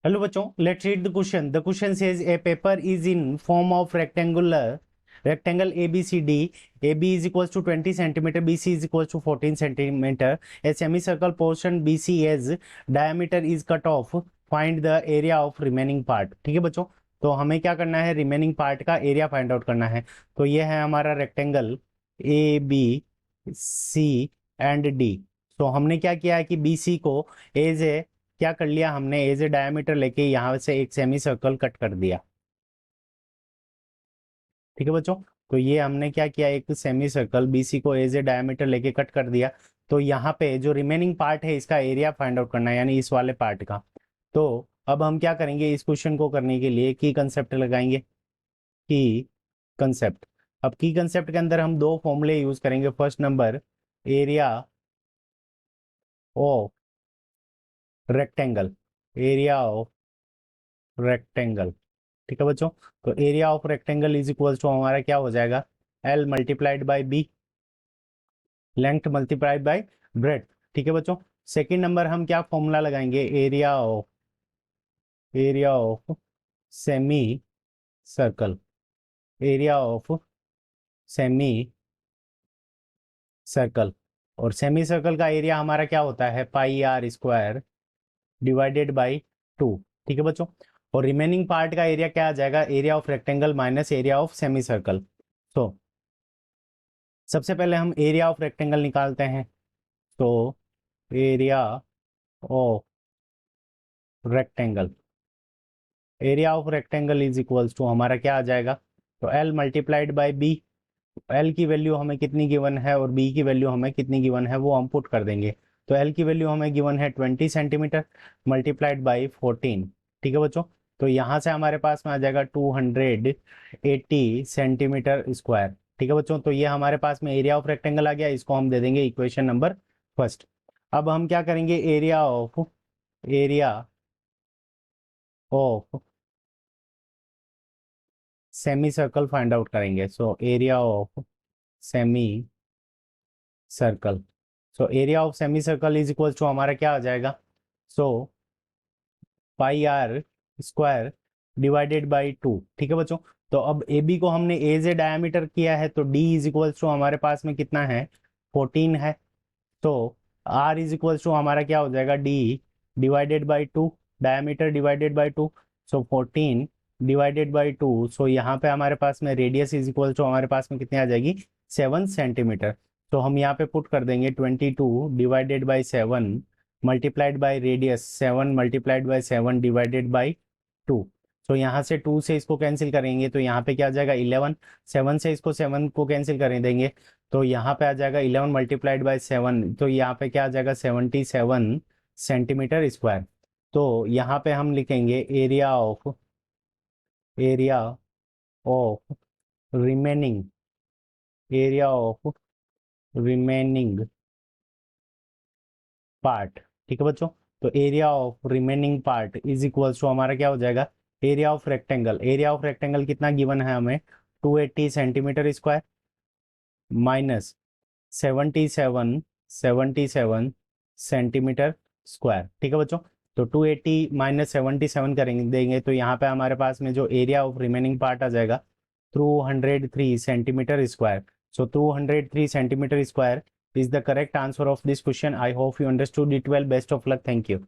Hello बच्चों, let's read the question. The question says a paper is in form of rectangle ABCD. AB is equals to 20 centimeter, BC is equals to 14 centimeter. A semicircle portion BC as diameter is cut off. Find the area of remaining part. ठीक है बच्चों, तो हमें क्या करना है, remaining part का area find out करना है। तो ये है हमारा rectangle A B C and D. तो हमने क्या किया है कि बी सी को एज ए क्या कर लिया, हमने एज ए डायमीटर लेके यहां से एक सेमी सर्कल कट कर दिया। ठीक है बच्चों, तो ये हमने क्या किया, एक सेमी सर्कल बीसी को एज ए डायमीटर लेके कट कर दिया। तो यहाँ पे जो रिमेनिंग पार्ट है इसका एरिया फाइंड आउट करना है, यानी इस वाले पार्ट का। तो अब हम क्या करेंगे, इस क्वेश्चन को करने के लिए की कंसेप्ट लगाएंगे। की कंसेप्ट, अब की कंसेप्ट के अंदर हम दो फॉर्मूले यूज करेंगे। First number, area of rectangle, area of rectangle. ठीक है बच्चों, तो area of rectangle is equal to हमारा क्या हो जाएगा, L multiplied by B, length multiplied by breadth. ठीक है बच्चों, सेकेंड नंबर हम क्या फॉर्मूला लगाएंगे, area of semi circle, area of semi circle. और सेमी सर्कल का एरिया हमारा क्या होता है, pi are square divided by 2। ठीक है बच्चों, और रिमेनिंग पार्ट का एरिया क्या आ जाएगा, area of rectangle minus area of semi circle. तो सबसे पहले हम एरिया ऑफ रेक्टेंगल निकालते हैं। तो area of rectangle, area of rectangle is equals to हमारा क्या आ जाएगा, तो L multiplied by B. L की वैल्यू हमें कितनी गिवन है और बी की वैल्यू हमें कितनी गिवन है वो हम पुट कर देंगे। तो एल की वैल्यू हमें गिवन है 20 सेंटीमीटर मल्टीप्लाइड बाई 14। ठीक है बच्चों, तो यहाँ से हमारे पास में आ जाएगा 280 सेंटीमीटर स्क्वायर। ठीक है बच्चों, तो ये हमारे पास में एरिया ऑफ रेक्टेंगल आ गया, इसको हम दे देंगे इक्वेशन नंबर फर्स्ट। अब हम क्या करेंगे, area of semi circle find out करेंगे। So area of semi circle, so area of semi circle is equal to हमारा क्या आ जाएगा, so pi are square divided by 2। ठीक है बच्चों, तो अब ए बी को हमने एज ए डायमीटर किया है, तो डी इज इक्वल टू हमारे पास में कितना है, 14 है। तो आर इज इक्वल टू हमारा क्या हो जाएगा, D divided by 2, diameter divided by 2। So 14 divided by 2। सो यहाँ पे हमारे पास में रेडियस इज इक्वल टू हमारे पास में कितनी आ जाएगी, 7 सेंटीमीटर। तो हम यहाँ पे पुट कर देंगे 22 divided by 7 multiplied by radius 7 multiplied by 7 divided by 2। तो यहाँ से 2 से इसको कैंसिल करेंगे तो यहाँ पे क्या आ जाएगा 11, 7 से इसको 7 को कैंसिल कर देंगे तो यहाँ पे आ जाएगा 11 मल्टीप्लाइड बाई 7। तो यहाँ पे क्या आ जाएगा 77 सेंटीमीटर स्क्वायर। तो यहाँ पे हम लिखेंगे area of remaining area of remaining part. ठीक है बच्चों, तो area of remaining part is equal to हमारा क्या हो जाएगा, area of rectangle. Area of rectangle कितना गिवन है हमें, 280 centimetre square minus 77 centimetre square. ठीक है बच्चों, तो 280 माइनस 77 करेंगे देंगे तो यहाँ पे हमारे पास में जो एरिया ऑफ रिमेनिंग पार्ट आ जाएगा 203 centimetre square. So 203 centimetre square is the correct answer of this question. I hope you understood it well. Best of luck. Thank you.